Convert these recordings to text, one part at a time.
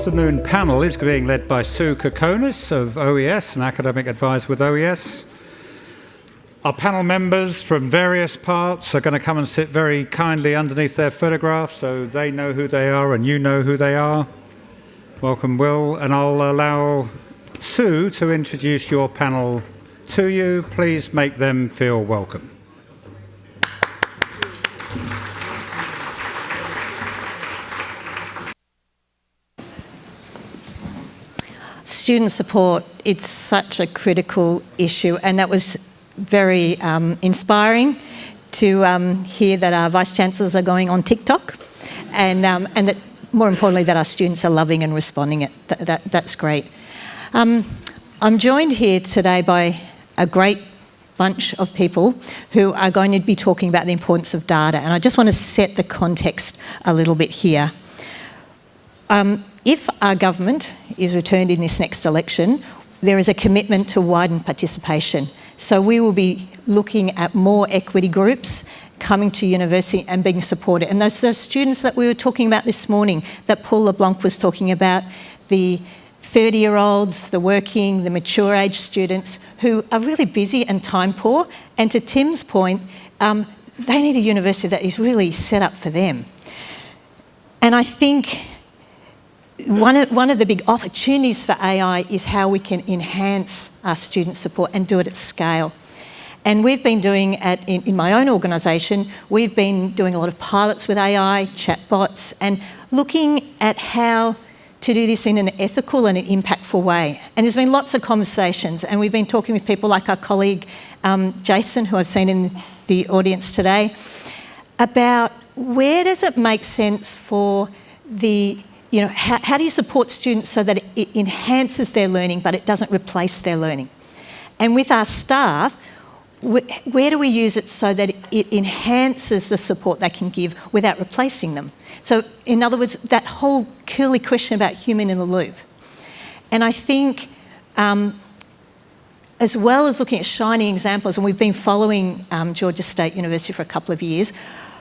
afternoon panel is being led by Sue Kokonis of OES, an academic advisor with OES. Our panel members from various parts are going to come and sit very kindly underneath their photographs so they know who they are and you know who they are. Welcome, Will, and I'll allow Sue to introduce your panel to you. Please make them feel welcome. Student support, it's such a critical issue, and that was very inspiring to hear that our Vice-Chancellors are going on TikTok and that, more importantly, that our students are loving and responding it. That's great. I'm joined here today by a great bunch of people who are going to be talking about the importance of data, and I just want to set the context a little bit here. If our government is returned in this next election, there is a commitment to widen participation. So we will be looking at more equity groups coming to university and being supported. And those students that we were talking about this morning, that Paul LeBlanc was talking about, the 30-year-olds, the working, the mature age students who are really busy and time poor. And to Tim's point, they need a university that is really set up for them. And I think one of the big opportunities for AI is how we can enhance our student support and do it at scale. And we've been doing it in my own organisation, we've been doing a lot of pilots with AI, chatbots, and looking at how to do this in an ethical and an impactful way. And there's been lots of conversations, and we've been talking with people like our colleague Jason, who I've seen in the audience today, about where does it make sense for how do you support students so that it enhances their learning but it doesn't replace their learning? And with our staff, where do we use it so that it enhances the support they can give without replacing them? So in other words, that whole curly question about human in the loop. And I think as well as looking at shining examples, and we've been following Georgia State University for a couple of years,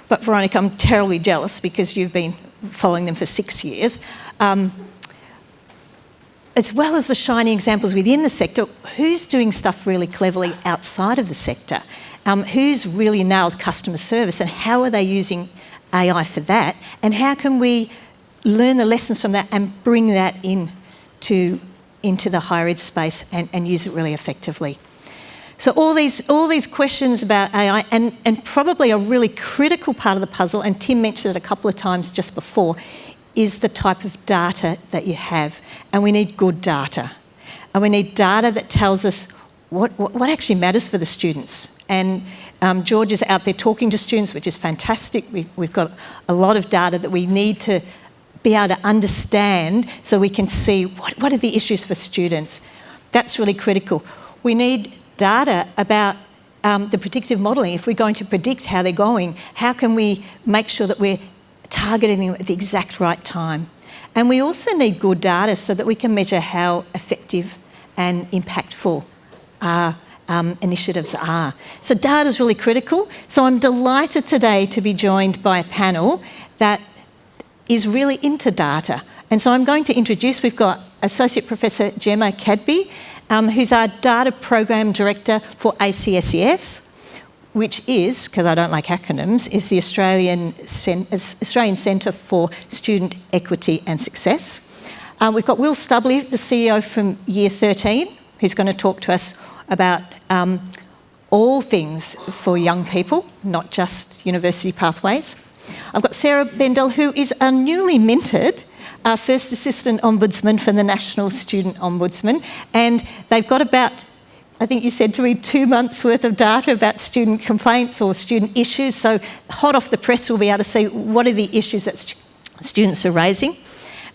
but Veronica, I'm terribly jealous because you've been following them for 6 years. As well as the shining examples within the sector, who's doing stuff really cleverly outside of the sector? Who's really nailed customer service and how are they using AI for that? And how can we learn the lessons from that and bring that into the higher ed space and use it really effectively? So all these questions about AI, and probably a really critical part of the puzzle, and Tim mentioned it a couple of times just before, is the type of data that you have. And we need good data. And we need data that tells us what actually matters for the students. And George is out there talking to students, which is fantastic. We've got a lot of data that we need to be able to understand so we can see what are the issues for students. That's really critical. We need data about the predictive modelling. If we're going to predict how they're going, how can we make sure that we're targeting them at the exact right time? And we also need good data so that we can measure how effective and impactful our initiatives are. So data is really critical. So I'm delighted today to be joined by a panel that is really into data. And so I'm going to introduce, we've got Associate Professor Gemma Cadby, who's our Data Program Director for ACSES, which is, because I don't like acronyms, is the Australian Centre for Student Equity and Success. We've got Will Stubley, the CEO from Year 13, who's going to talk to us about all things for young people, not just university pathways. I've got Sarah Bendall, who is a newly minted First Assistant Ombudsman for the National Student Ombudsman, and they've got about, I think you said to me, 2 months worth of data about student complaints or student issues, so hot off the press we'll be able to see what are the issues that students are raising.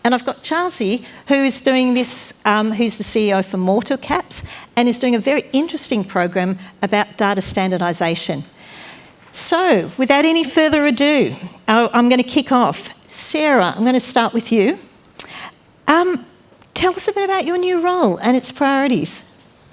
And I've got Charlsey, who is doing this, who's the CEO for MortarCAPS, and is doing a very interesting program about data standardisation. So, without any further ado, I'm going to kick off. Sarah, I'm going to start with you. Tell us a bit about your new role and its priorities.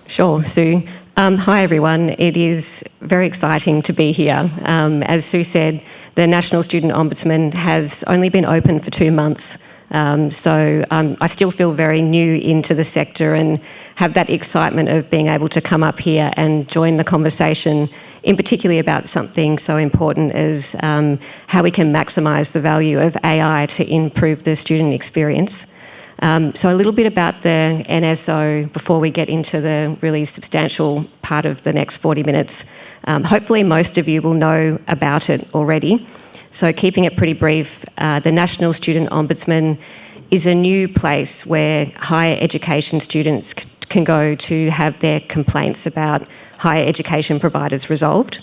Sure, Sue. Hi everyone, it is very exciting to be here. As Sue said, the National Student Ombudsman has only been open for 2 months. I still feel very new into the sector and have that excitement of being able to come up here and join the conversation, in particularly about something so important as how we can maximise the value of AI to improve the student experience. So a little bit about the NSO before we get into the really substantial part of the next 40 minutes. Hopefully most of you will know about it already. So keeping it pretty brief, the National Student Ombudsman is a new place where higher education students can go to have their complaints about higher education providers resolved.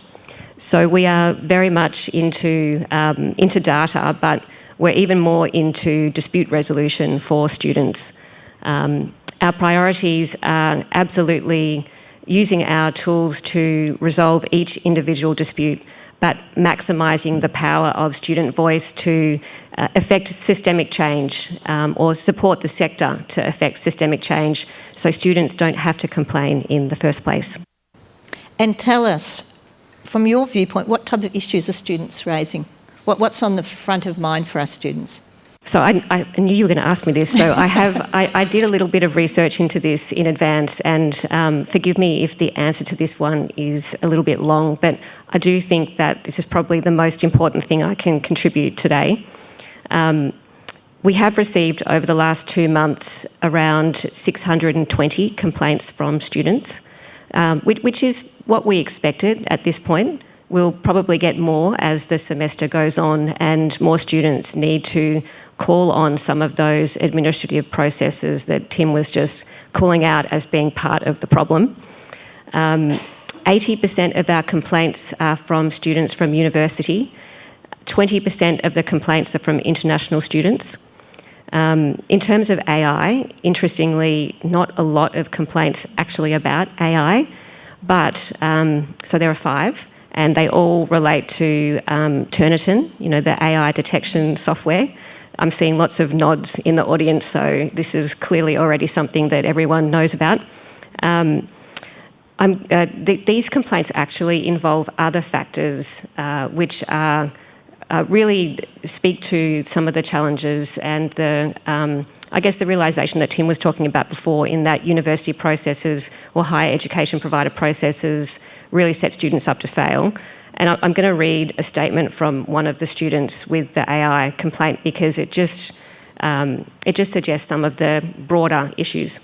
So we are very much into data, but we're even more into dispute resolution for students. Our priorities are absolutely using our tools to resolve each individual dispute, but maximising the power of student voice to affect systemic change or support the sector to affect systemic change so students don't have to complain in the first place. And tell us, from your viewpoint, what type of issues are students raising? What's on the front of mind for our students? So I knew you were going to ask me this, so I did a little bit of research into this in advance, and forgive me if the answer to this one is a little bit long, but I do think that this is probably the most important thing I can contribute today. We have received over the last 2 months around 620 complaints from students, which is what we expected at this point. We'll probably get more as the semester goes on and more students need to call on some of those administrative processes that Tim was just calling out as being part of the problem. 80% of our complaints are from students from university. 20% of the complaints are from international students. In terms of AI, interestingly, not a lot of complaints actually about AI, but so there are 5. And they all relate to Turnitin, the AI detection software. I'm seeing lots of nods in the audience, so this is clearly already something that everyone knows about. These complaints actually involve other factors which are really speak to some of the challenges and I guess the realisation that Tim was talking about before, in that university processes or higher education provider processes really set students up to fail. And I'm going to read a statement from one of the students with the AI complaint because it just suggests some of the broader issues.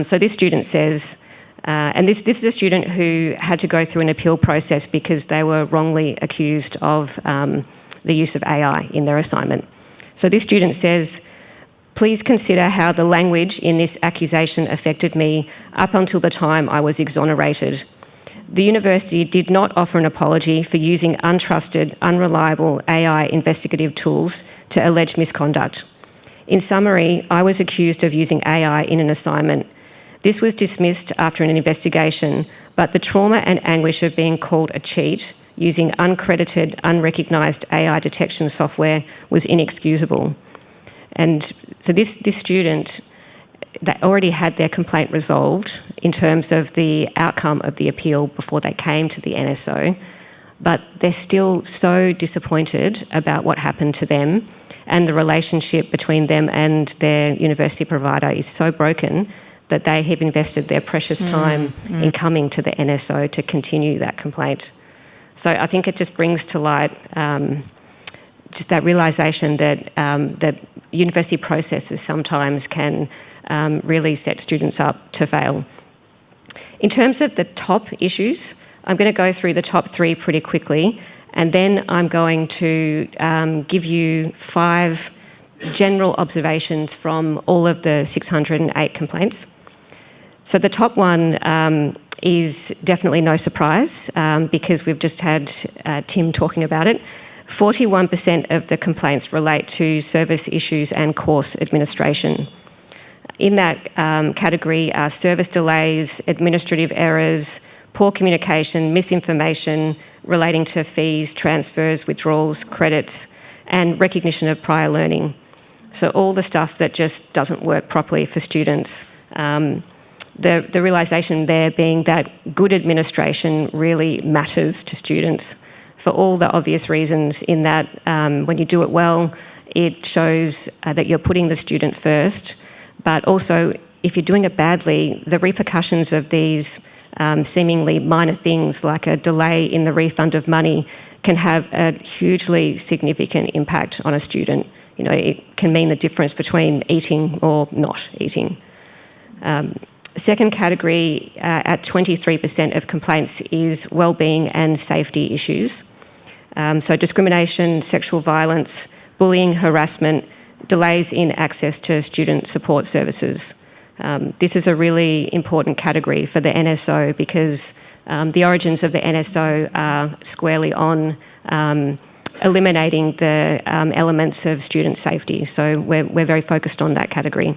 So this student says, and this is a student who had to go through an appeal process because they were wrongly accused of the use of AI in their assignment. So this student says, "Please consider how the language in this accusation affected me up until the time I was exonerated. The university did not offer an apology for using untrusted, unreliable AI investigative tools to allege misconduct. In summary, I was accused of using AI in an assignment. This was dismissed after an investigation, but the trauma and anguish of being called a cheat using uncredited, unrecognised AI detection software was inexcusable." And so this student, that already had their complaint resolved in terms of the outcome of the appeal before they came to the NSO, but they're still so disappointed about what happened to them, and the relationship between them and their university provider is so broken that they have invested their precious time in coming to the NSO to continue that complaint. So I think it just brings to light just that realisation that that university processes sometimes can really set students up to fail. In terms of the top issues, I'm going to go through the top 3 pretty quickly, and then I'm going to give you 5 general observations from all of the 608 complaints. So the top one is definitely no surprise because we've just had Tim talking about it. 41% of the complaints relate to service issues and course administration. In that category are service delays, administrative errors, poor communication, misinformation relating to fees, transfers, withdrawals, credits, and recognition of prior learning. So all the stuff that just doesn't work properly for students. The realisation there being that good administration really matters to students for all the obvious reasons, in that when you do it well, It shows that you're putting the student first, but also if you're doing it badly, the repercussions of these seemingly minor things like a delay in the refund of money can have a hugely significant impact on a student. You know, it can mean the difference between eating or not eating. Second category, at 23% of complaints, is wellbeing and safety issues. So discrimination, sexual violence, bullying, harassment, delays in access to student support services. This is a really important category for the NSO because the origins of the NSO are squarely on eliminating the elements of student safety. So we're very focused on that category.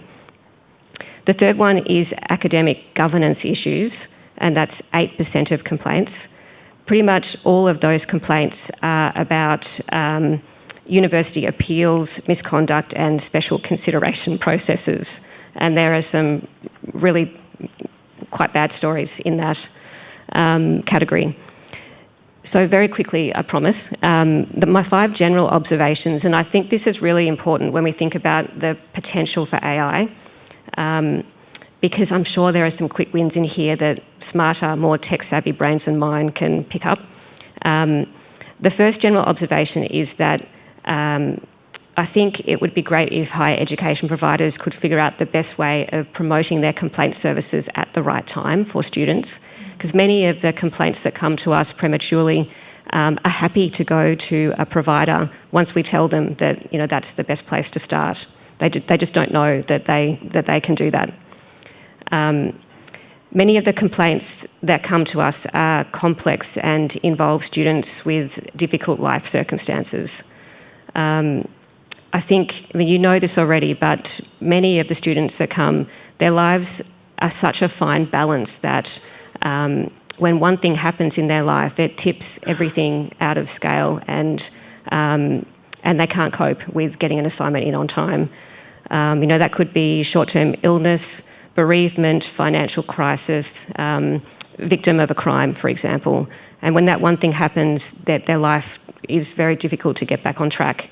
The third one is academic governance issues, and that's 8% of complaints. Pretty much all of those complaints are about university appeals, misconduct, and special consideration processes. And there are some really quite bad stories in that category. So very quickly, I promise, my 5 general observations, and I think this is really important when we think about the potential for AI, because I'm sure there are some quick wins in here that smarter, more tech-savvy brains than mine can pick up. The first general observation is that I think it would be great if higher education providers could figure out the best way of promoting their complaint services at the right time for students, because many of the complaints that come to us prematurely are happy to go to a provider once we tell them that that's the best place to start. They just don't know that they can do that. Many of the complaints that come to us are complex and involve students with difficult life circumstances. I think, you know this already, but many of the students that come, their lives are such a fine balance that when one thing happens in their life, it tips everything out of scale and they can't cope with getting an assignment in on time. That could be short-term illness, bereavement, financial crisis, victim of a crime, for example. And when that one thing happens, their life is very difficult to get back on track.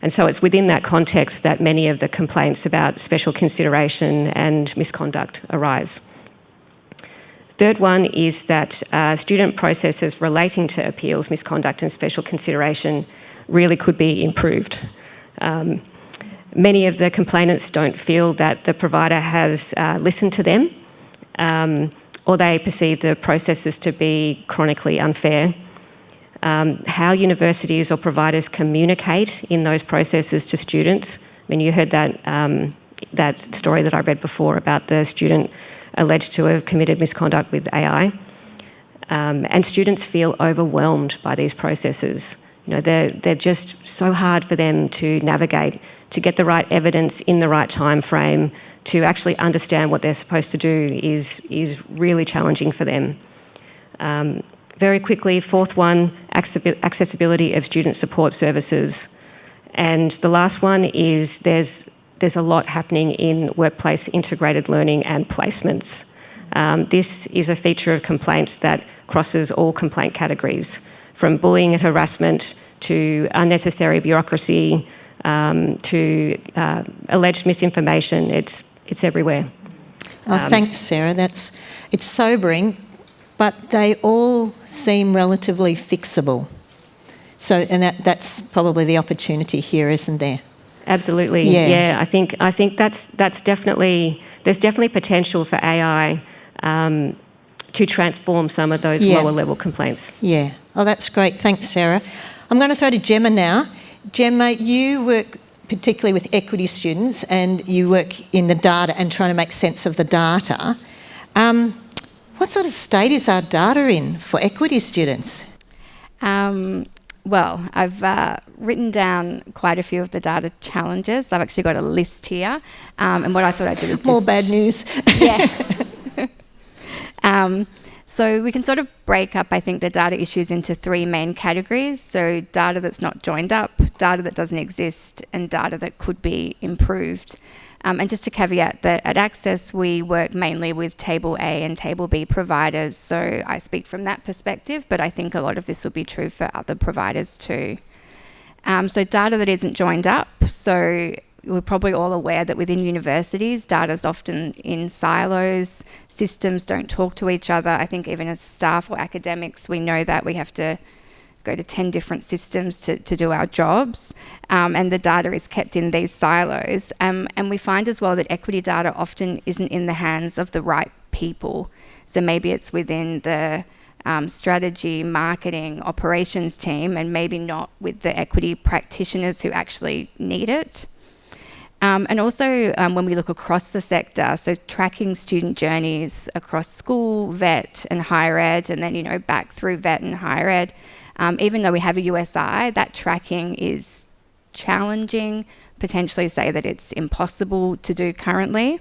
And so it's within that context that many of the complaints about special consideration and misconduct arise. Third one is that student processes relating to appeals, misconduct and special consideration really could be improved. Many of the complainants don't feel that the provider has listened to them, or they perceive the processes to be chronically unfair. How universities or providers communicate in those processes to students. You heard that story that I read before about the student alleged to have committed misconduct with AI. And students feel overwhelmed by these processes. They're just so hard for them to navigate, to get the right evidence in the right time frame, to actually understand what they're supposed to do is really challenging for them. Very quickly, fourth one, accessibility of student support services. And the last one is there's a lot happening in workplace integrated learning and placements. This is a feature of complaints that crosses all complaint categories, from bullying and harassment to unnecessary bureaucracy to alleged misinformation. It's everywhere. Thanks, Sarah. It's sobering, but they all seem relatively fixable. So, and that's probably the opportunity here, isn't there? Absolutely. Yeah. I think that's definitely, there's definitely potential for AI to transform some of those lower level complaints. Yeah. Oh, that's great. Thanks, Sarah. I'm going to throw to Gemma now. Gemma, you work particularly with equity students and you work in the data and trying to make sense of the data. What sort of state is our data in for equity students? Well, I've written down quite a few of the data challenges. I've actually got a list here. And what I thought I'd do is More bad news. Yeah. So we can sort of break up, I think, the data issues into 3 main categories. So data that's not joined up, data that doesn't exist, and data that could be improved. And just to caveat that at ACSES, we work mainly with Table A and Table B providers. So I speak from that perspective, but I think a lot of this will be true for other providers too. So data that isn't joined up. So we're probably all aware that within universities, data is often in silos. Systems don't talk to each other. I think even as staff or academics, we know that we have to go to 10 different systems to do our jobs, and the data is kept in these silos. And we find as well that equity data often isn't in the hands of the right people. So maybe it's within the strategy, marketing, operations team, and maybe not with the equity practitioners who actually need it. And also when we look across the sector, so tracking student journeys across school, vet and higher ed, and then, back through vet and higher ed, even though we have a USI, that tracking is challenging, potentially say that it's impossible to do currently.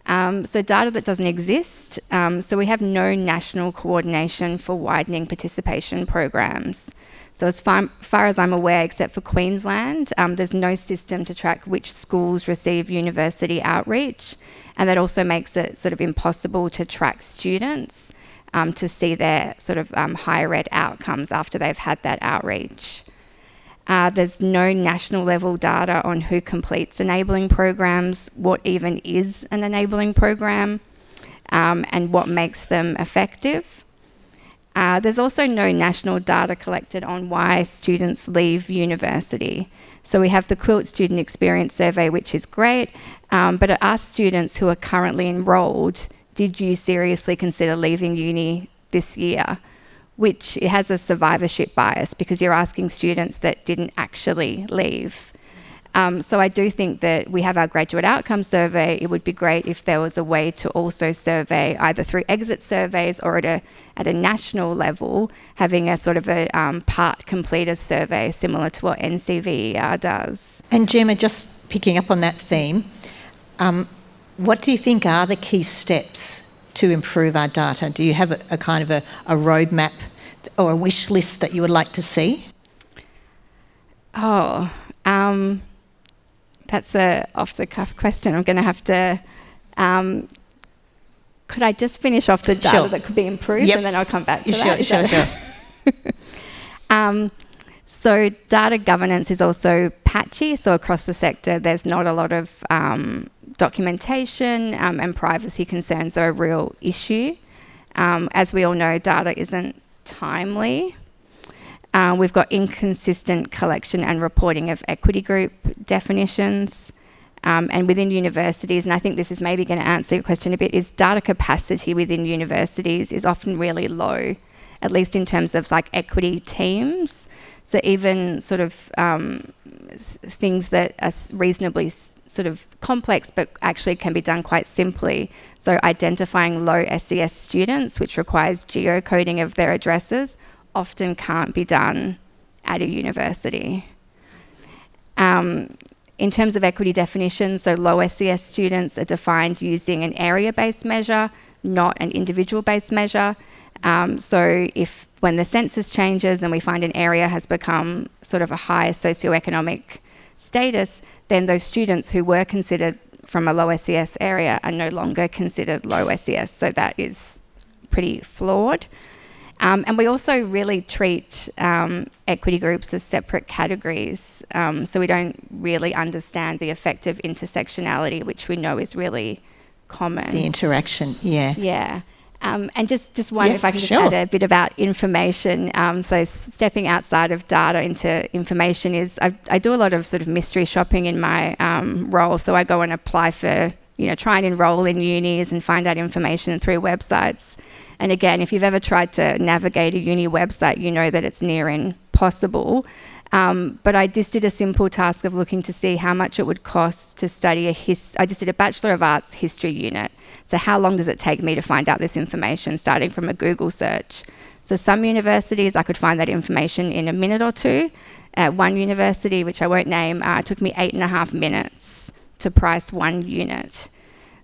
So data that doesn't exist. So we have no national coordination for widening participation programs. So as far as I'm aware, except for Queensland, there's no system to track which schools receive university outreach. And that also makes it sort of impossible to track students to see their sort of higher ed outcomes after they've had that outreach. There's no national level data on who completes enabling programs, what even is an enabling program, and what makes them effective. There's also no national data collected on why students leave university. So we have the Quilt Student Experience Survey, which is great, but it asks students who are currently enrolled, did you seriously consider leaving uni this year? Which it has a survivorship bias because you're asking students that didn't actually leave. So I do think that we have our graduate outcome survey. It would be great if there was a way to also survey either through exit surveys or at a national level, having a sort of a part completer survey similar to what NCVER does. And Gemma, just picking up on that theme, what do you think are the key steps to improve our data? Do you have a kind of a roadmap or a wish list that you would like to see? That's a off-the-cuff question. I'm going to have to... could I just finish off the data that could be improved, and then I'll come back to that? Sure. So data governance is also patchy. So across the sector, there's not a lot of documentation, and privacy concerns are a real issue. As we all know, data isn't timely. We've got inconsistent collection and reporting of equity group definitions. And within universities, and I think this is maybe going to answer your question a bit, is data capacity within universities is often really low, at least in terms of like equity teams. So even sort of things that are reasonably sort of complex but actually can be done quite simply. So identifying low SES students, which requires geocoding of their addresses, often can't be done at a university. In terms of equity definition, so low SES students are defined using an area-based measure, not an individual-based measure. So if when the census changes and we find an area has become sort of a higher socioeconomic status, then those students who were considered from a low SES area are no longer considered low SES. So that is pretty flawed. And we also really treat equity groups as separate categories. So we don't really understand the effect of intersectionality, which we know is really common. The interaction, yeah. Yeah. And just one, if I can just add a bit about information. So stepping outside of data into information is, I do a lot of sort of mystery shopping in my role. So I go and apply for, try and enroll in unis and find out information through websites. And again, if you've ever tried to navigate a uni website, you know that it's near impossible. But I just did a simple task of looking to see how much it would cost to study I just did a Bachelor of Arts history unit. So how long does it take me to find out this information, starting from a Google search? So some universities, I could find that information in a minute or two. At one university, which I won't name, it took me 8.5 minutes to price one unit.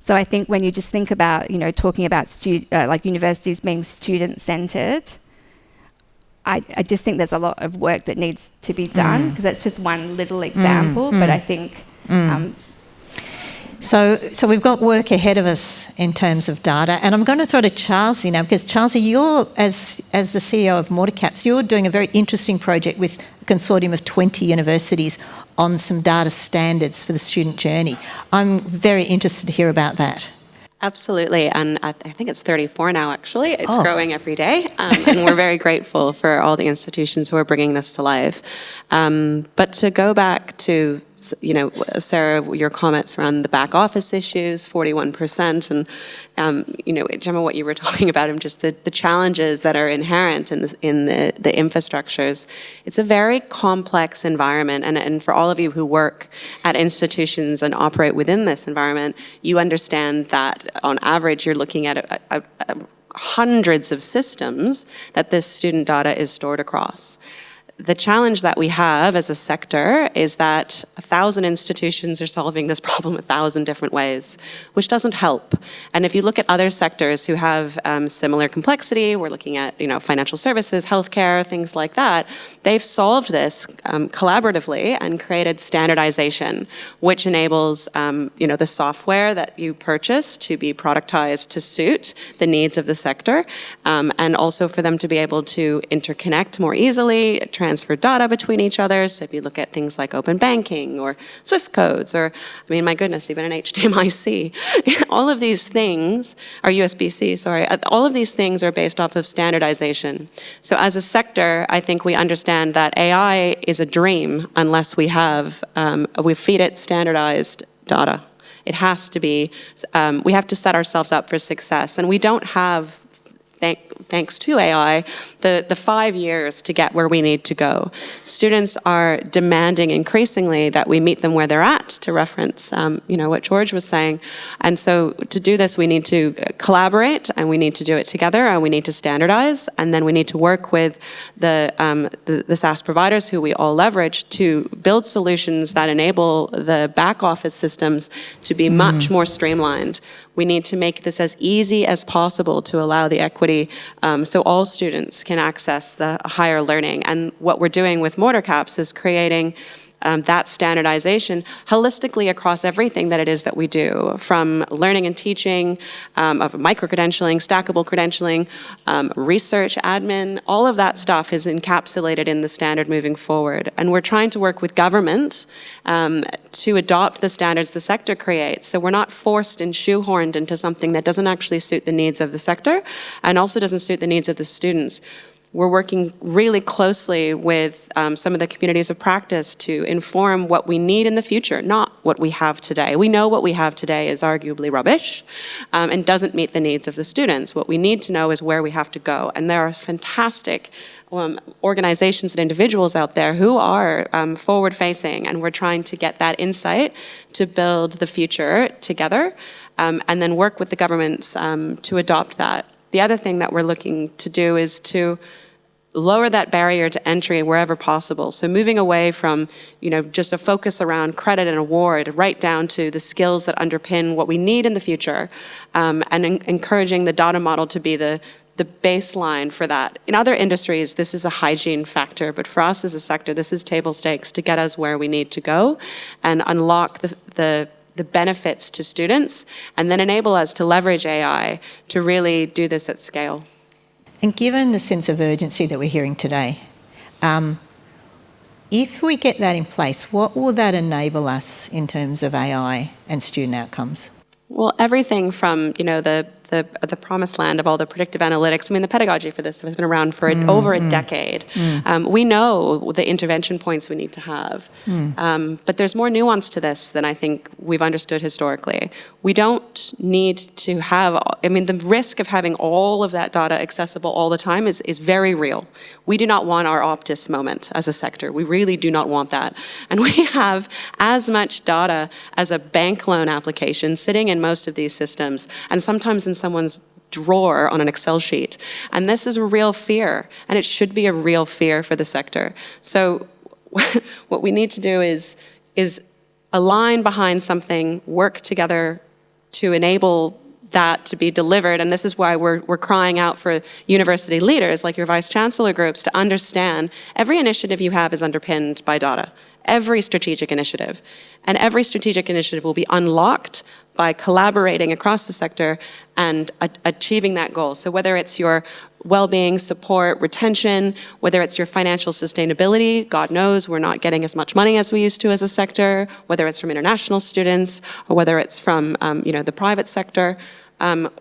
So I think when you just think about, talking about like universities being student-centred, I just think there's a lot of work that needs to be done, because that's just one little example. But I think So we've got work ahead of us in terms of data, and I'm going to throw to Charlsey now, because Charlsey, you're, as the CEO of MortarCAPS, you're doing a very interesting project with a consortium of 20 universities on some data standards for the student journey. I'm very interested to hear about that. Absolutely, and I think it's 34 now, actually. It's growing every day, and we're very grateful for all the institutions who are bringing this to life. But to go back to, Sarah, your comments around the back office issues, 41%, and, Gemma, what you were talking about, and just the challenges that are inherent in the infrastructures. It's a very complex environment, and for all of you who work at institutions and operate within this environment, you understand that on average you're looking at hundreds of systems that this student data is stored across. The challenge that we have as a sector is that 1,000 institutions are solving this problem 1,000 different ways, which doesn't help. And if you look at other sectors who have similar complexity, we're looking at financial services, healthcare, things like that, they've solved this collaboratively and created standardization, which enables the software that you purchase to be productized to suit the needs of the sector, and also for them to be able to interconnect more easily, transfer data between each other. So if you look at things like open banking or Swift codes, or, my goodness, even an HDMIC, all of these things, or USB-C, sorry, all of these things are based off of standardization. So as a sector, I think we understand that AI is a dream unless we feed it standardized data. It has to be, we have to set ourselves up for success, and we don't have, thanks to AI, the 5 years to get where we need to go. Students are demanding increasingly that we meet them where they're at, to reference what George was saying. And so to do this, we need to collaborate, and we need to do it together, and we need to standardize, and then we need to work with the SaaS providers who we all leverage to build solutions that enable the back office systems to be much more streamlined. We need to make this as easy as possible to allow the equity so all students can access the higher learning. And what we're doing with MortarCAPS is creating that standardization holistically across everything that it is that we do, from learning and teaching, of micro-credentialing, stackable credentialing, research, admin, all of that stuff is encapsulated in the standard moving forward. And we're trying to work with government to adopt the standards the sector creates. So we're not forced and shoehorned into something that doesn't actually suit the needs of the sector and also doesn't suit the needs of the students. We're working really closely with some of the communities of practice to inform what we need in the future, not what we have today. We know what we have today is arguably rubbish and doesn't meet the needs of the students. What we need to know is where we have to go. And there are fantastic organizations and individuals out there who are forward-facing, and we're trying to get that insight to build the future together, and then work with the governments to adopt that. The other thing that we're looking to do is to lower that barrier to entry wherever possible. So moving away from, just a focus around credit and award, right down to the skills that underpin what we need in the future, and encouraging the data model to be the baseline for that. In other industries, this is a hygiene factor, but for us as a sector, this is table stakes to get us where we need to go and unlock the benefits to students, and then enable us to leverage AI to really do this at scale. And given the sense of urgency that we're hearing today, if we get that in place, what will that enable us in terms of AI and student outcomes? Well, everything from, the promised land of all the predictive analytics. The pedagogy for this has been around for over a decade. We know the intervention points we need to have. But there's more nuance to this than I think we've understood historically. We don't need to have, the risk of having all of that data accessible all the time is very real. We do not want our Optus moment as a sector. We really do not want that. And we have as much data as a bank loan application sitting in most of these systems, and sometimes in someone's drawer on an Excel sheet. And this is a real fear, and it should be a real fear for the sector. So what we need to do is align behind something, work together to enable that to be delivered. And this is why we're crying out for university leaders like your vice chancellor groups to understand every initiative you have is underpinned by data. every strategic initiative. And every strategic initiative will be unlocked by collaborating across the sector and achieving that goal. So whether it's your well-being, support, retention, whether it's your financial sustainability, God knows we're not getting as much money as we used to as a sector, whether it's from international students, or whether it's from the private sector,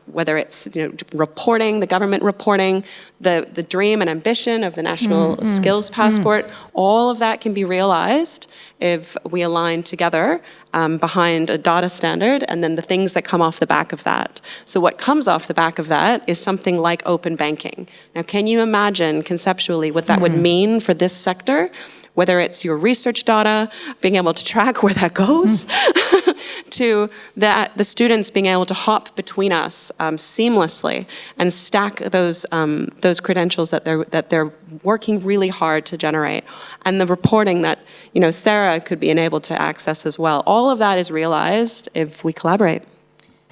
whether it's reporting, the government reporting, the dream and ambition of the National Skills Passport, all of that can be realized if we align together behind a data standard and then the things that come off the back of that. So what comes off the back of that is something like open banking. Now, can you imagine conceptually what that would mean for this sector? Whether it's your research data, being able to track where that goes, to the students being able to hop between us seamlessly and stack those credentials that they're working really hard to generate, and the reporting that Sarah could be enabled to access as well. All of that is realized if we collaborate.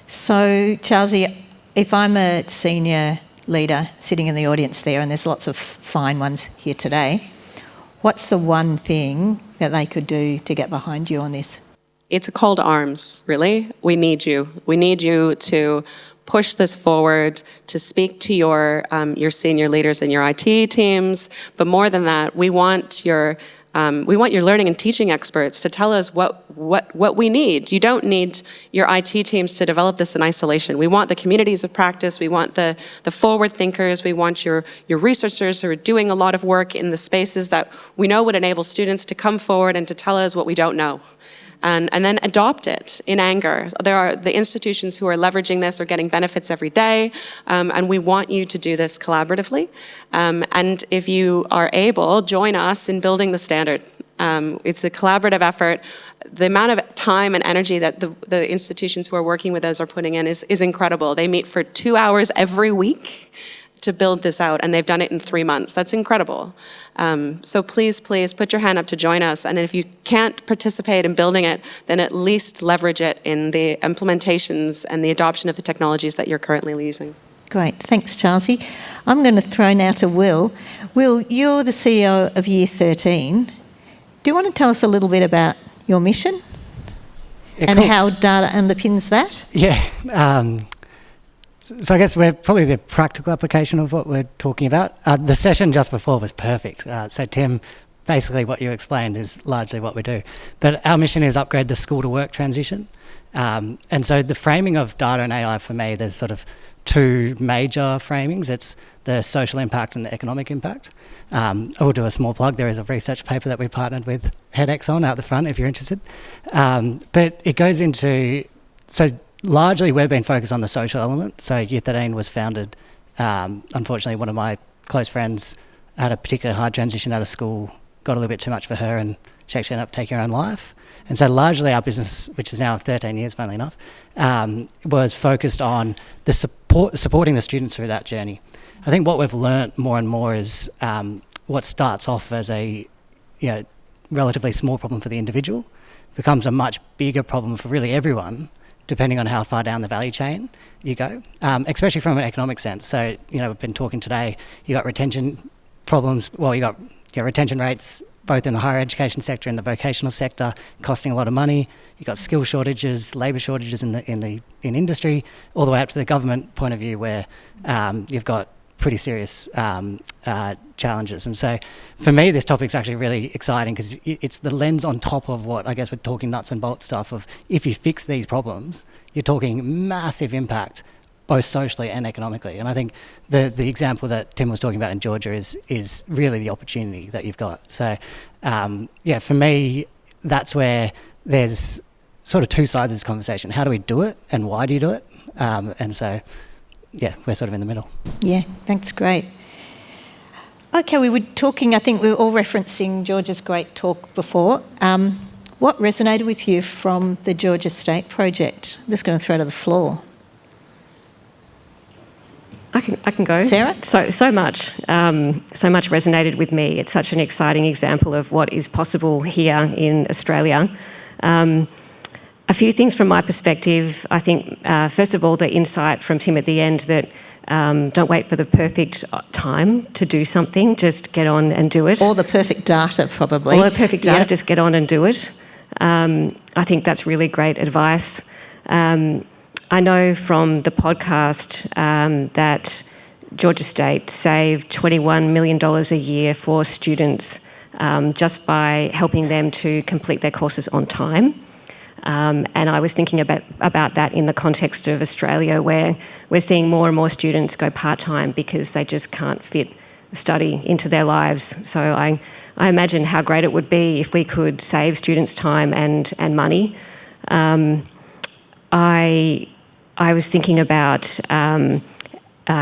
So, Charlsey, if I'm a senior leader sitting in the audience there, and there's lots of fine ones here today, what's the one thing that they could do to get behind you on this? It's a call to arms, really. We need you. We need you to push this forward, to speak to your senior leaders and your IT teams. But more than that, we want your learning and teaching experts to tell us what we need. You don't need your IT teams to develop this in isolation. We want the communities of practice. We want the forward thinkers. We want your researchers who are doing a lot of work in the spaces that we know would enable students to come forward and to tell us what we don't know. And then adopt it in anger. There are the institutions who are leveraging this are getting benefits every day, and we want you to do this collaboratively. And if you are able, join us in building the standard. It's a collaborative effort. The amount of time and energy that the institutions who are working with us are putting in is incredible. They meet for 2 hours every week to build this out, and they've done it in 3 months. That's incredible. So please put your hand up to join us, and if you can't participate in building it, then at least leverage it in the implementations and the adoption of the technologies that you're currently using. Great, thanks, Charlsey. I'm going to throw now to Will. Will, you're the CEO of Year 13. Do you want to tell us a little bit about your mission and how data underpins that? Yeah. So I guess we're probably the practical application of what we're talking about. The session just before was perfect. So Tim, basically what you explained is largely what we do. But our mission is upgrade the school to work transition. And so the framing of data and AI for me, there's sort of two major framings. It's the social impact and the economic impact. I will do a small plug. There is a research paper that we partnered with HEDx on out the front if you're interested. But it goes into, so largely we've been focused on the social element. So Year 13 was founded, unfortunately one of my close friends had a particularly hard transition out of school, got a little bit too much for her, and she actually ended up taking her own life. And so largely our business, which is now 13 years, funnily enough, was focused on the supporting the students through that journey. I think what we've learnt more and more is what starts off as a relatively small problem for the individual becomes a much bigger problem for really everyone, depending on how far down the value chain you go, especially from an economic sense. So, we've been talking today, you got retention problems, well, you got retention rates both in the higher education sector and the vocational sector costing a lot of money. You've got skill shortages, labour shortages in industry, all the way up to the government point of view where you've got pretty serious challenges. And so for me, this topic's actually really exciting because it's the lens on top of what I guess we're talking nuts and bolts stuff of if you fix these problems, you're talking massive impact both socially and economically. And I think the example that Tim was talking about in Georgia is really the opportunity that you've got. So for me, that's where there's sort of two sides of this conversation. How do we do it and why do you do it? And so we're sort of in the middle. Yeah, that's great. Okay, we were talking, I think we were all referencing Georgia's great talk before. What resonated with you from the Georgia State project? I'm just going to throw it to the floor. I can go. Sarah? So much resonated with me. It's such an exciting example of what is possible here in Australia. A few things from my perspective. I think, first of all, the insight from Tim at the end that don't wait for the perfect time to do something, just get on and do it. Or the perfect data, probably. Or the perfect data, just get on and do it. I think that's really great advice. I know from the podcast that Georgia State saved $21 million a year for students just by helping them to complete their courses on time. And I was thinking about that in the context of Australia, where we're seeing more and more students go part-time because they just can't fit study into their lives. So I imagine how great it would be if we could save students time and money. I was thinking about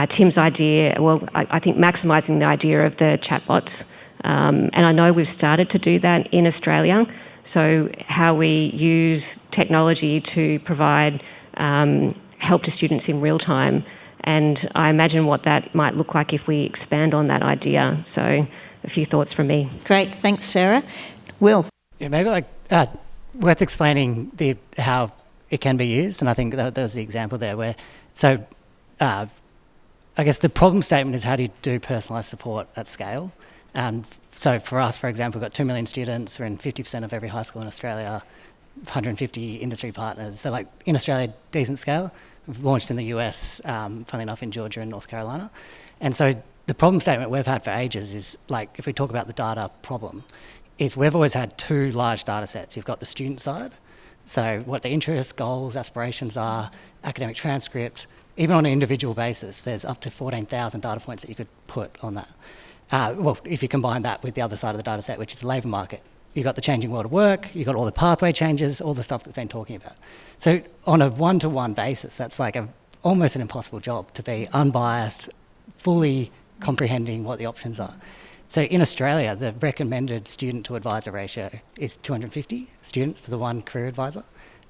Tim's idea, I think maximising the idea of the chatbots. And I know we've started to do that in Australia. So how we use technology to provide help to students in real time. And I imagine what that might look like if we expand on that idea. So a few thoughts from me. Great, thanks, Sarah. Will? Yeah, maybe worth explaining how it can be used, and I think that was the example there where, I guess the problem statement is how do you do personalised support at scale? And so for us, for example, we've got 2 million students, we're in 50% of every high school in Australia, 150 industry partners. So in Australia, decent scale. We've launched in the US, funnily enough, in Georgia and North Carolina. And so the problem statement we've had for ages is, if we talk about the data problem, is we've always had two large data sets. You've got the student side, so what the interests, goals, aspirations are, academic transcript. Even on an individual basis, there's up to 14,000 data points that you could put on that. If you combine that with the other side of the data set, which is the labour market, you've got the changing world of work, you've got all the pathway changes, all the stuff that's been talking about. So on a one-to-one basis, that's almost an impossible job to be unbiased, fully comprehending what the options are. So in Australia, the recommended student to advisor ratio is 250 students to the one career advisor.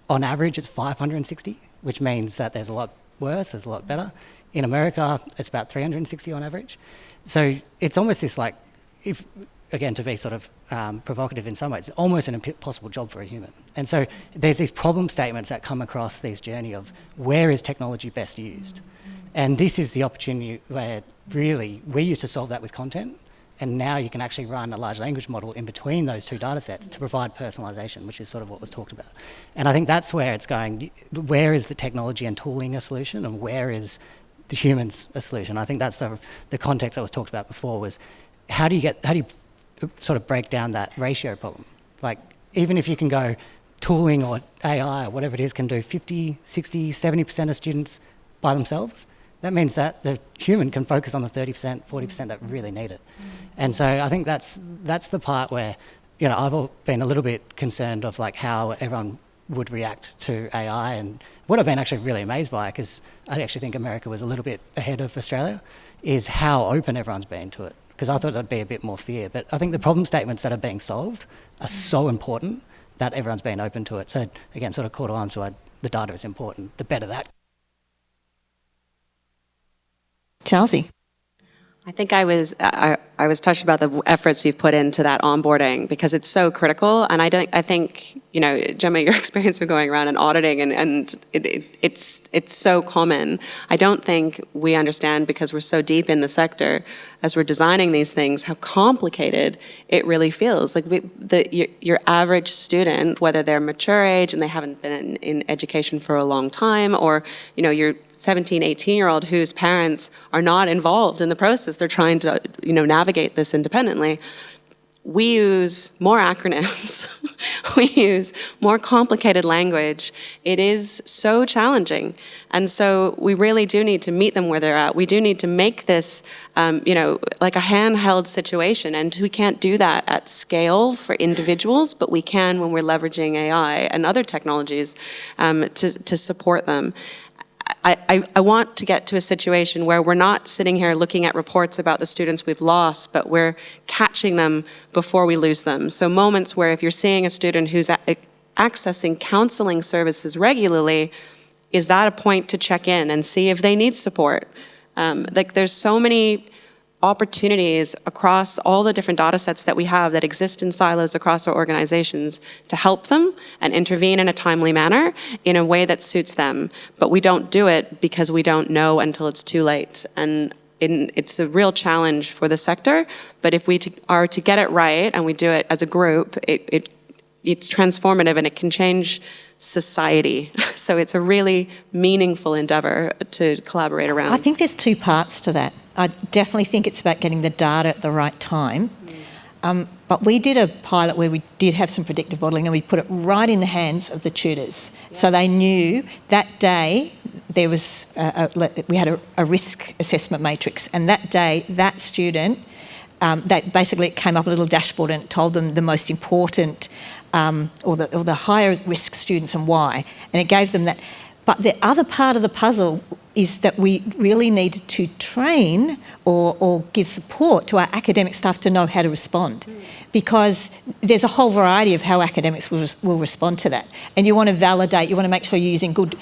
On average, it's 560, which means that there's a lot worse, there's a lot better. In America, it's about 360 on average. So it's almost this again, to be sort of provocative in some ways, it's almost an impossible job for a human. And so there's these problem statements that come across this journey of where is technology best used? And this is the opportunity where really we used to solve that with content, and now you can actually run a large language model in between those two data sets to provide personalisation, which is sort of what was talked about. And I think that's where it's going. Where is the technology and tooling a solution, and where is the humans a solution? I think that's the context I was talked about before was how do you sort of break down that ratio problem? Even if you can go tooling or AI or whatever it is can do 50, 60, 70% of students by themselves, that means that the human can focus on the 30%, 40% that really need it. And so I think that's the part where, I've been a little bit concerned of how everyone would react to AI, and what I've been actually really amazed by, because I actually think America was a little bit ahead of Australia, is how open everyone's been to it. Because I thought there'd be a bit more fear, but I think the problem statements that are being solved are so important that everyone's been open to it. So again, sort of call to arms why the data is important. The better that. Charlsey? I think I was touched about the efforts you've put into that onboarding, because it's so critical. And I think Gemma, your experience of going around and auditing and it's so common. I don't think we understand, because we're so deep in the sector as we're designing these things, how complicated it really feels. Your average student, whether they're mature age and they haven't been in education for a long time, or your 17, 18-year-old whose parents are not involved in the process, they're trying to navigate this independently. We use more acronyms, we use more complicated language. It is so challenging. And so we really do need to meet them where they're at. We do need to make this, like a handheld situation. And we can't do that at scale for individuals, but we can when we're leveraging AI and other technologies to support them. I want to get to a situation where we're not sitting here looking at reports about the students we've lost, but we're catching them before we lose them. So moments where if you're seeing a student who's accessing counseling services regularly, is that a point to check in and see if they need support? There's so many opportunities across all the different data sets that we have that exist in silos across our organizations to help them and intervene in a timely manner in a way that suits them. But we don't do it because we don't know until it's too late. And it's a real challenge for the sector, but if we are to get it right and we do it as a group, it's transformative and it can change society. So it's a really meaningful endeavor to collaborate around. I think there's two parts to that. I definitely think it's about getting the data at the right time. But we did a pilot where we did have some predictive modelling and we put it right in the hands of the tutors. Yeah. So they knew that day there was we had a risk assessment matrix, and that day that student, that basically it came up a little dashboard and it told them the most important or the higher risk students and why, and it gave them that. But the other part of the puzzle is that we really needed to train or give support to our academic staff to know how to respond, because there's a whole variety of how academics will respond to that. And you want to validate, you want to make sure you're using good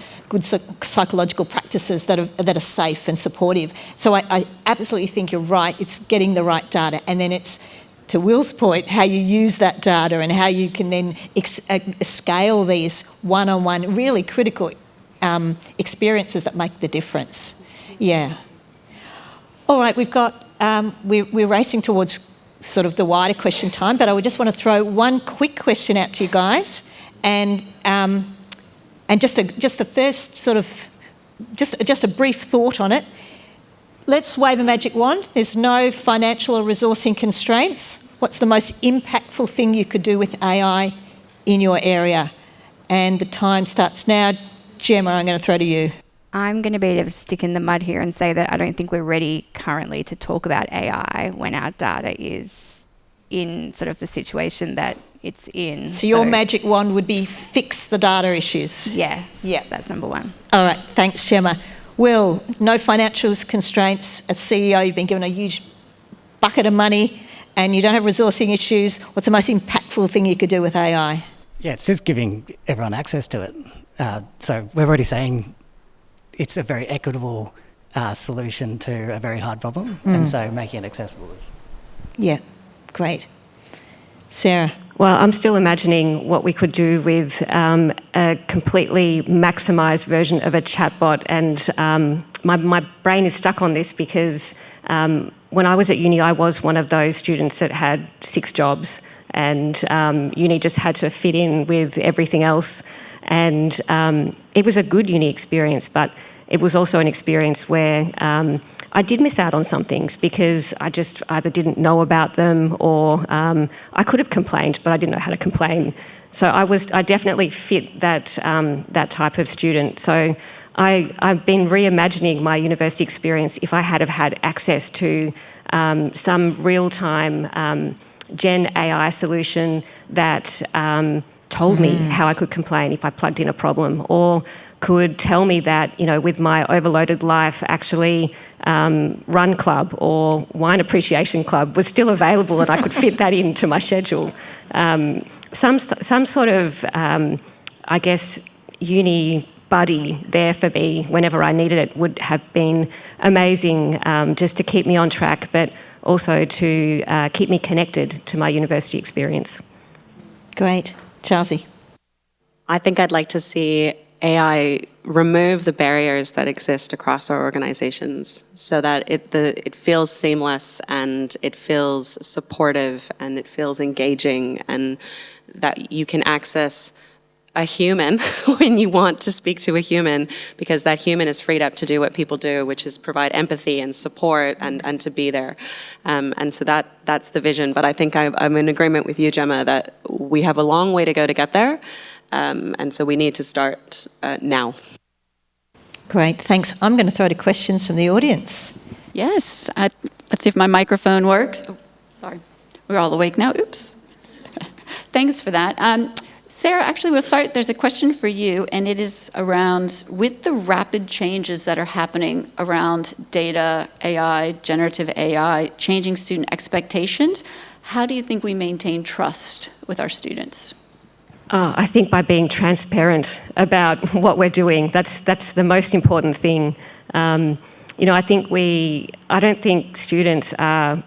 psychological practices that are safe and supportive. So I absolutely think you're right. It's getting the right data, and then it's, to Will's point, how you use that data and how you can then scale these one-on-one, really critical experiences that make the difference. Yeah. All right, we've got, we're racing towards sort of the wider question time, but I would just want to throw one quick question out to you guys, and just the first sort of, just a brief thought on it. Let's wave a magic wand. There's no financial or resourcing constraints. What's the most impactful thing you could do with AI in your area? And the time starts now. Gemma, I'm going to throw to you. I'm going to be a bit of a stick in the mud here and say that I don't think we're ready currently to talk about AI when our data is in sort of the situation that it's in. So your magic wand would be fix the data issues? Yes. Yeah. That's number one. All right. Thanks, Gemma. Will, no financial constraints. As CEO, you've been given a huge bucket of money and you don't have resourcing issues. What's the most impactful thing you could do with AI? Yeah, it's just giving everyone access to it. So we're already saying it's a very equitable solution to a very hard problem, and so making it accessible is... Yeah, great. Sarah? Well, I'm still imagining what we could do with a completely maximised version of a chatbot, and my brain is stuck on this because when I was at uni, I was one of those students that had 6 jobs, and uni just had to fit in with everything else. And it was a good uni experience, but it was also an experience where I did miss out on some things because I just either didn't know about them or I could have complained, but I didn't know how to complain. So I definitely fit that type of student. So I've been reimagining my university experience if I had have had access to some real-time Gen AI solution that told me how I could complain if I plugged in a problem, or could tell me that, you know, with my overloaded life, actually Run Club or Wine Appreciation Club was still available and I could fit that into my schedule. Some sort of, I guess, uni buddy there for me whenever I needed it would have been amazing, just to keep me on track, but also to keep me connected to my university experience. Great. Charlsey? I think I'd like to see AI remove the barriers that exist across our organizations so that it feels seamless and it feels supportive and it feels engaging, and that you can access a human when you want to speak to a human, because that human is freed up to do what people do, which is provide empathy and support and to be there. And so that's the vision. But I think I'm in agreement with you, Gemma, that we have a long way to go to get there. And so we need to start now. Great, thanks. I'm going to throw to questions from the audience. Yes. Let's see if my microphone works. Oh, sorry. We're all awake now. Oops. Thanks for that. Sarah, actually, we'll start. There's a question for you, and it is around, with the rapid changes that are happening around data, AI, generative AI, changing student expectations, how do you think we maintain trust with our students? I think by being transparent about what we're doing, that's the most important thing. I don't think students are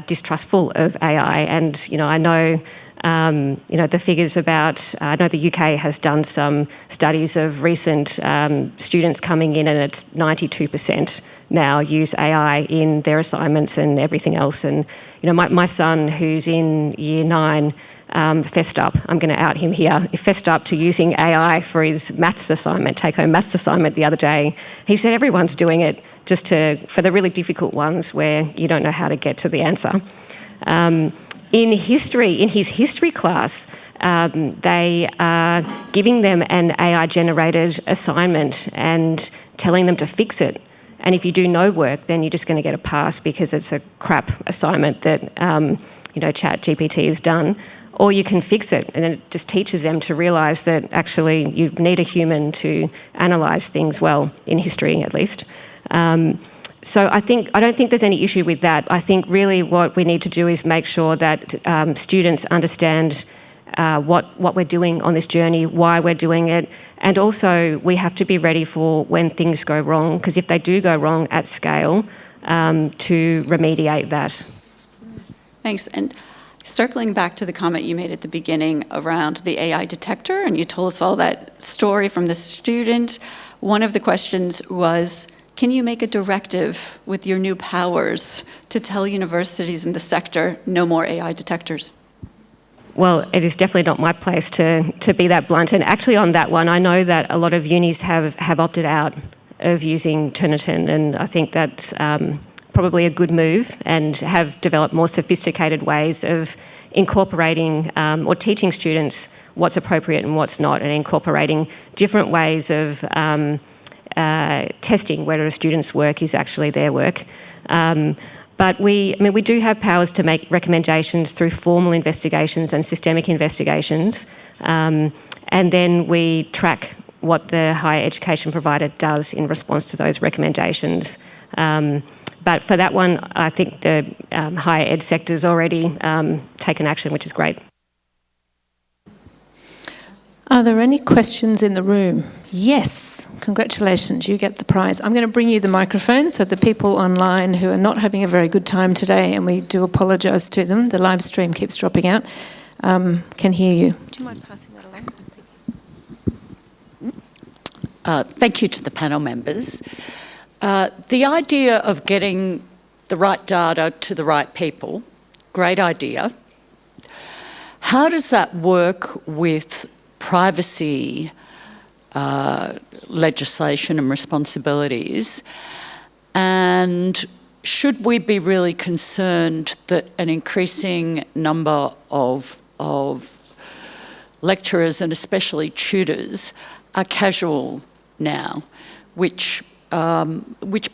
distrustful of AI, and I know the figures about. I know the UK has done some studies of recent students coming in, and it's 92% now use AI in their assignments and everything else. And my son, who's in year 9. Fessed up, I'm going to out him here, he fessed up to using AI for his maths assignment, take-home maths assignment the other day. He said everyone's doing it for the really difficult ones where you don't know how to get to the answer. In his history class, they are giving them an AI-generated assignment and telling them to fix it. And if you do no work, then you're just going to get a pass because it's a crap assignment that ChatGPT has done. Or you can fix it, and it just teaches them to realise that actually you need a human to analyse things well, in history at least. So I don't think there's any issue with that. I think really what we need to do is make sure that students understand what we're doing on this journey, why we're doing it, and also we have to be ready for when things go wrong, because if they do go wrong at scale, to remediate that. Thanks. And circling back to the comment you made at the beginning around the AI detector, and you told us all that story from the student, one of the questions was, can you make a directive with your new powers to tell universities in the sector no more AI detectors? Well, it is definitely not my place to be that blunt. And actually on that one, I know that a lot of unis have opted out of using Turnitin, and I think that's probably a good move, and have developed more sophisticated ways of incorporating or teaching students what's appropriate and what's not, and incorporating different ways of testing whether a student's work is actually their work. But we do have powers to make recommendations through formal investigations and systemic investigations, and then we track what the higher education provider does in response to those recommendations. But for that one, I think the higher ed sector's already taken action, which is great. Are there any questions in the room? Yes, congratulations, you get the prize. I'm going to bring you the microphone so the people online who are not having a very good time today, and we do apologise to them, the live stream keeps dropping out, can hear you. Do you mind passing that along? Thank you to the panel members. The idea of getting the right data to the right people, great idea. How does that work with privacy legislation and responsibilities? And should we be really concerned that an increasing number of lecturers and especially tutors are casual now, which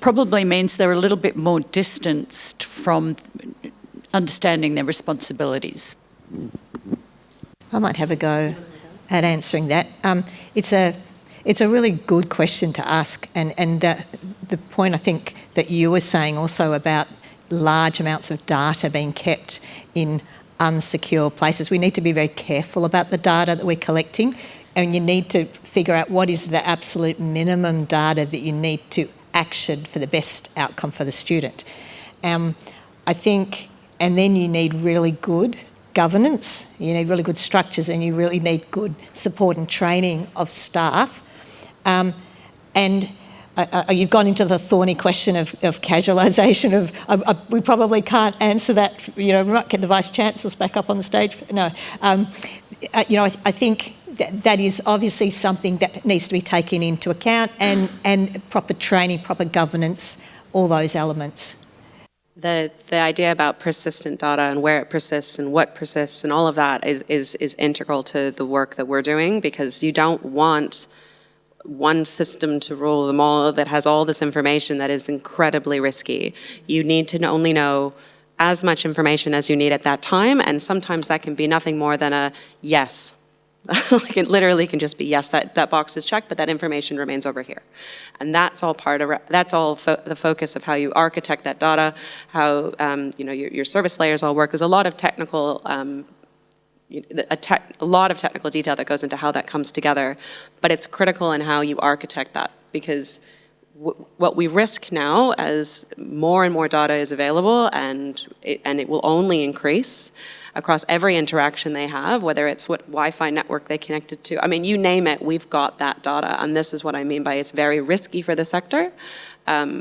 probably means they're a little bit more distanced from understanding their responsibilities? I might have a go at answering that. It's a really good question to ask, and the point I think that you were saying also about large amounts of data being kept in unsecure places. We need to be very careful about the data that we're collecting, and you need to figure out what is the absolute minimum data that you need to action for the best outcome for the student. I think, and then you need really good governance, you need really good structures, and you really need good support and training of staff. You've gone into the thorny question of casualisation. We probably can't answer that. We might get the Vice-Chancellors back up on the stage. No. I think that is obviously something that needs to be taken into account, and proper training, proper governance, all those elements. The idea about persistent data and where it persists and what persists and all of that is integral to the work that we're doing, because you don't want one system to rule them all that has all this information that is incredibly risky. You need to only know as much information as you need at that time, and sometimes that can be nothing more than a yes. Like it literally can just be yes, that box is checked, but that information remains over here. And that's all the focus of how you architect that data, how your service layers all work. There's a lot of technical a lot of technical detail that goes into how that comes together, but it's critical in how you architect that, because what we risk now, as more and more data is available, and it will only increase across every interaction they have, whether it's what Wi-Fi network they connected to. I mean, you name it, we've got that data, and this is what I mean by it's very risky for the sector.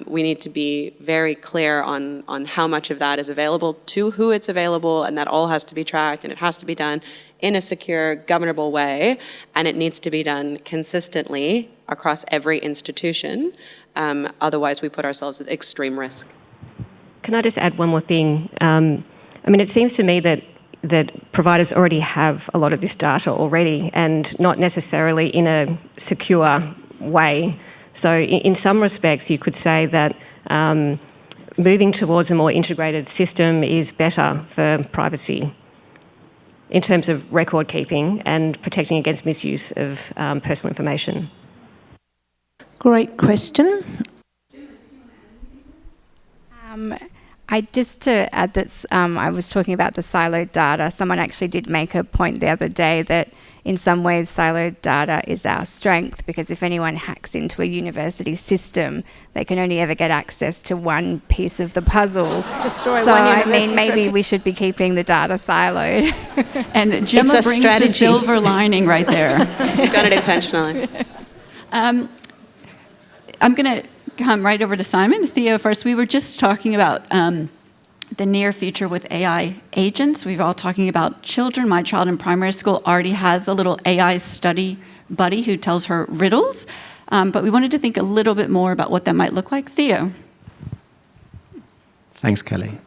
We need to be very clear on how much of that is available, to who it's available, and that all has to be tracked, and it has to be done in a secure, governable way, and it needs to be done consistently across every institution. Otherwise, we put ourselves at extreme risk. Can I just add one more thing? I mean, it seems to me that providers already have a lot of this data already, and not necessarily in a secure way. So in some respects, you could say that moving towards a more integrated system is better for privacy in terms of record keeping and protecting against misuse of personal information. Great question. Just to add that I was talking about the siloed data. Someone actually did make a point the other day that in some ways siloed data is our strength, because if anyone hacks into a university system, they can only ever get access to one piece of the puzzle. Destroy so one I university's mean, maybe we should be keeping the data siloed. And Gemma brings the silver lining right there. You've done it intentionally. I'm going to come right over to Simon. Theo first. We were just talking about the near future with AI agents. We were all talking about children. My child in primary school already has a little AI study buddy who tells her riddles. But we wanted to think a little bit more about what that might look like. Theo. Thanks, Kelly.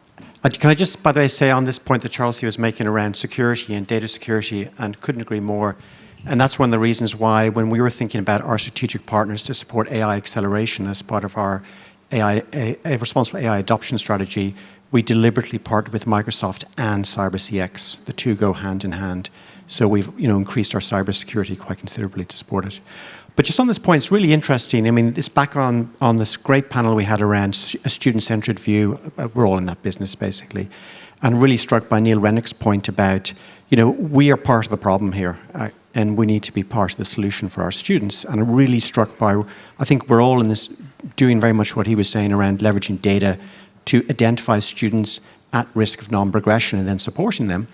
Can I just, by the way, say on this point that Charlsey was making around security and data security, and couldn't agree more. And that's one of the reasons why, when we were thinking about our strategic partners to support AI acceleration as part of our responsible AI adoption strategy, we deliberately partnered with Microsoft and CyberCX. The two go hand in hand. So we've increased our cybersecurity quite considerably to support it. But just on this point, it's really interesting. I mean, it's back on this great panel we had around a student-centered view. We're all in that business, basically. And really struck by Neil Rennick's point about, we are part of the problem here. And we need to be part of the solution for our students. And I'm really struck by, I think we're all in this doing very much what he was saying around leveraging data to identify students at risk of non-progression and then supporting them.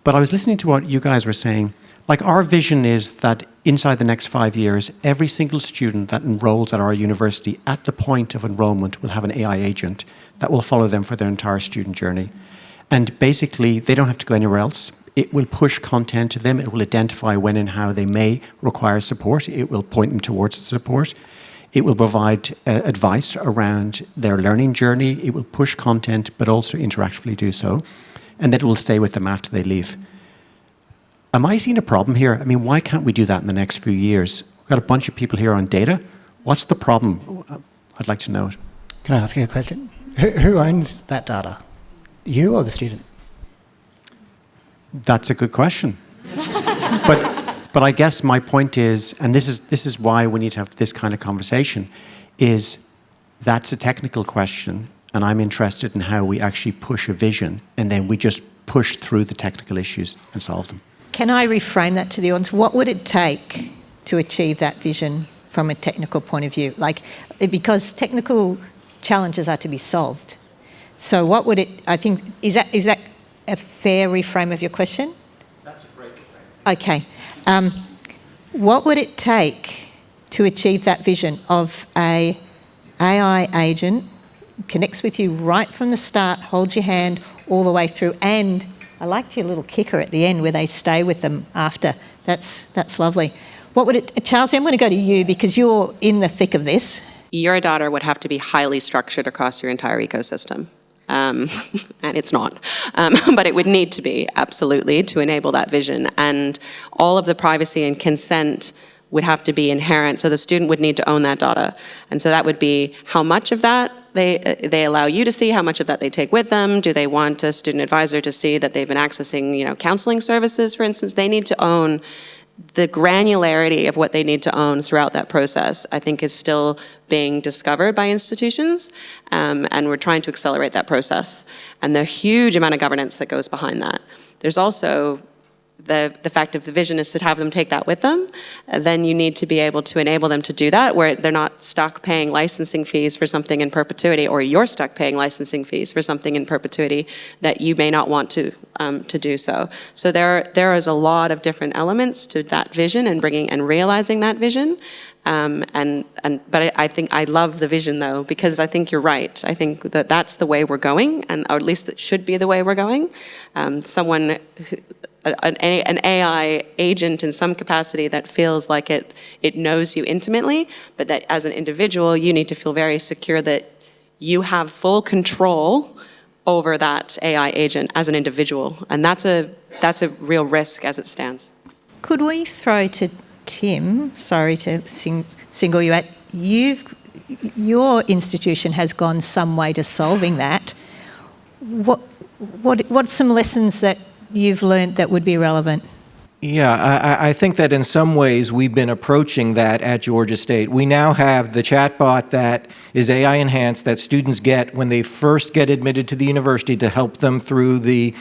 But I was listening to what you guys were saying. Like, our vision is that inside the next 5 years, every single student that enrolls at our university at the point of enrollment will have an AI agent that will follow them for their entire student journey. And basically, they don't have to go anywhere else. It will push content to them. It will identify when and how they may require support. It will point them towards the support. It will provide advice around their learning journey. It will push content, but also interactively do so. And that will stay with them after they leave. Am I seeing a problem here? I mean, why can't we do that in the next few years? We've got a bunch of people here on data. What's the problem? I'd like to know it. Can I ask you a question? Who owns that data? You or the student? That's a good question. But I guess my point is, and this is why we need to have this kind of conversation, is that's a technical question, and I'm interested in how we actually push a vision, and then we just push through the technical issues and solve them. Can I reframe that to the audience? What would it take to achieve that vision from a technical point of view? Because technical challenges are to be solved. So what would it, I think, is that a fair reframe of your question? That's a great reframe. Okay. What would it take to achieve that vision of a AI agent connects with you right from the start, holds your hand all the way through, and I liked your little kicker at the end where they stay with them after. That's lovely. What would it, Charlsey, I'm going to go to you because you're in the thick of this. Your data would have to be highly structured across your entire ecosystem. And it's not. But it would need to be, absolutely, to enable that vision. And all of the privacy and consent would have to be inherent, so the student would need to own that data. And so that would be how much of that they allow you to see, how much of that they take with them. Do they want a student advisor to see that they've been accessing, counseling services, for instance? They need to own the granularity of what they need to own throughout that process, I think, is still being discovered by institutions, and we're trying to accelerate that process. And the huge amount of governance that goes behind that. There's also the fact of the vision is to have them take that with them, then you need to be able to enable them to do that, where they're not stuck paying licensing fees for something in perpetuity, or you're stuck paying licensing fees for something in perpetuity that you may not want to do so. So there is a lot of different elements to that vision and bringing and realizing that vision. But I think I love the vision though, because I think you're right. I think that that's the way we're going, or at least it should be the way we're going. An AI agent in some capacity that feels like it knows you intimately, but that as an individual, you need to feel very secure that you have full control over that AI agent as an individual. And that's a real risk as it stands. Could we throw to Tim, sorry to single you out, your institution has gone some way to solving that. What's some lessons that you've learned that would be relevant? Yeah, I think that in some ways we've been approaching that at Georgia State. We now have the chatbot that is AI enhanced that students get when they first get admitted to the university to help them through the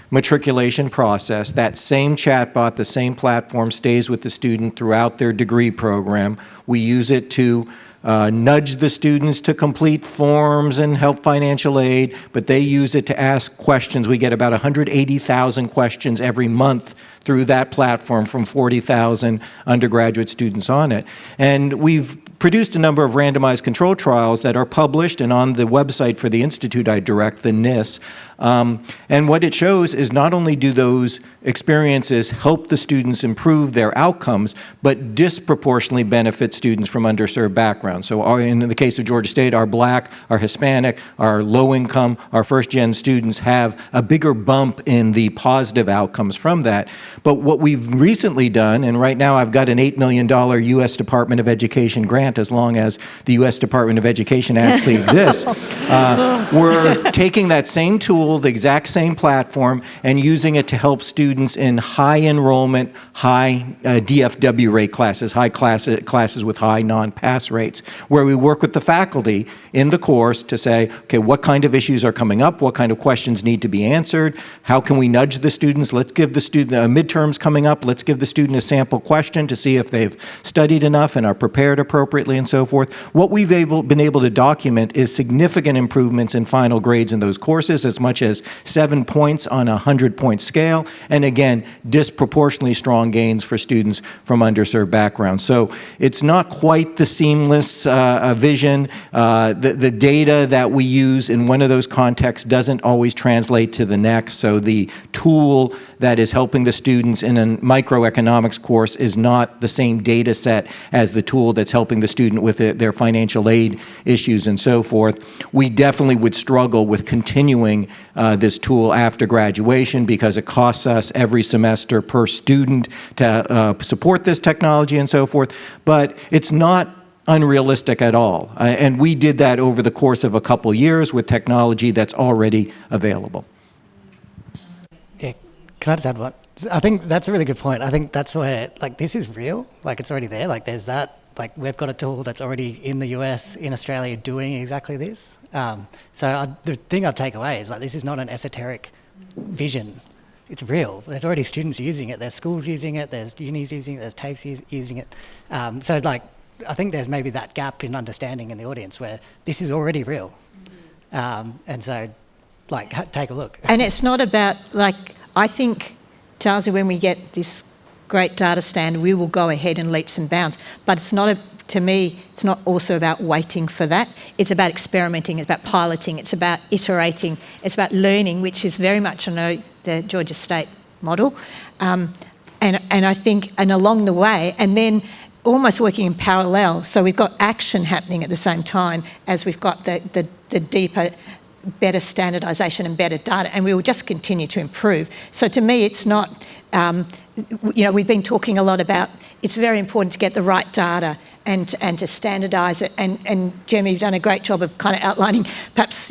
matriculation process. That same chatbot, the same platform, stays with the student throughout their degree program. We use it to nudge the students to complete forms and help financial aid, but they use it to ask questions. We get about 180,000 questions every month through that platform from 40,000 undergraduate students on it. And we've produced a number of randomized control trials that are published and on the website for the institute I direct, the NIS. And what it shows is not only do those experiences help the students improve their outcomes, but disproportionately benefit students from underserved backgrounds. So in the case of Georgia State, our Black, our Hispanic, our low-income, our first-gen students have a bigger bump in the positive outcomes from that. But what we've recently done, and right now I've got an $8 million U.S. Department of Education grant as long as the U.S. Department of Education actually exists, we're taking that same tool, the exact same platform, and using it to help students in high enrollment, high DFW rate classes, classes with high non-pass rates, where we work with the faculty in the course to say, okay, what kind of issues are coming up? What kind of questions need to be answered? How can we nudge the students? Let's give the student, midterms coming up, let's give the student a sample question to see if they've studied enough and are prepared appropriately and so forth. What we've been able to document is significant improvements in final grades in those courses, as much as 7 points on a 100-point scale, and again, disproportionately strong gains for students from underserved backgrounds. So it's not quite the seamless vision. The data that we use in one of those contexts doesn't always translate to the next. So the tool that is helping the students in a microeconomics course is not the same data set as the tool that's helping the student with their financial aid issues and so forth. We definitely would struggle with continuing this tool after graduation because it costs us every semester per student to support this technology and so forth, but it's not unrealistic at all. And we did that over the course of a couple years with technology that's already available. Yeah, can I just add one? I think that's a really good point. I think that's where, like, this is real. Like, it's already there. Like, there's that. Like, we've got a tool that's already in the US, in Australia, doing exactly this. The thing I'd take away is, like, this is not an esoteric vision. It's real. There's already students using it. There's schools using it. There's unis using it. There's TAFEs using it. So, like, I think there's maybe that gap in understanding in the audience where this is already real. And so, like, take a look. And it's not about, like, I think, Charlsey, when we get this great data standard, we will go ahead in leaps and bounds. But it's not, to me, it's not also about waiting for that. It's about experimenting, it's about piloting, it's about iterating, it's about learning, which is very much, I know, the Georgia State model. And I think, and along the way, and then almost working in parallel, so we've got action happening at the same time as we've got the deeper, better standardisation and better data, and we will just continue to improve. So to me, it's not, we've been talking a lot about, it's very important to get the right data and to standardise it, and Gemma, you've done a great job of kind of outlining perhaps,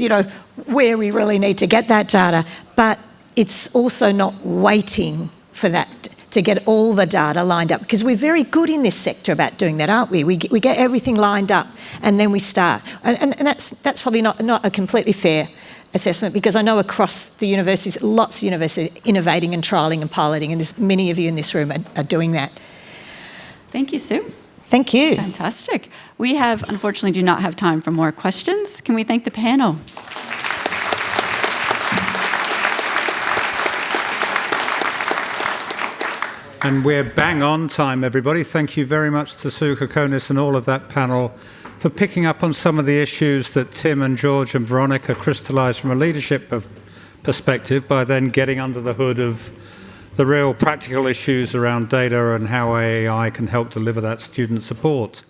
where we really need to get that data, but it's also not waiting for that to get all the data lined up, because we're very good in this sector about doing that, aren't we? We get everything lined up and then we start. And that's probably not a completely fair assessment, because I know across the universities, lots of universities are innovating and trialling and piloting, and there's many of you in this room are doing that. Thank you, Sue. Thank you. Fantastic. We unfortunately do not have time for more questions. Can we thank the panel? And we're bang on time, everybody. Thank you very much to Sue Kokonis and all of that panel for picking up on some of the issues that Tim and George and Veronica crystallised from a leadership perspective by then getting under the hood of the real practical issues around data and how AI can help deliver that student support.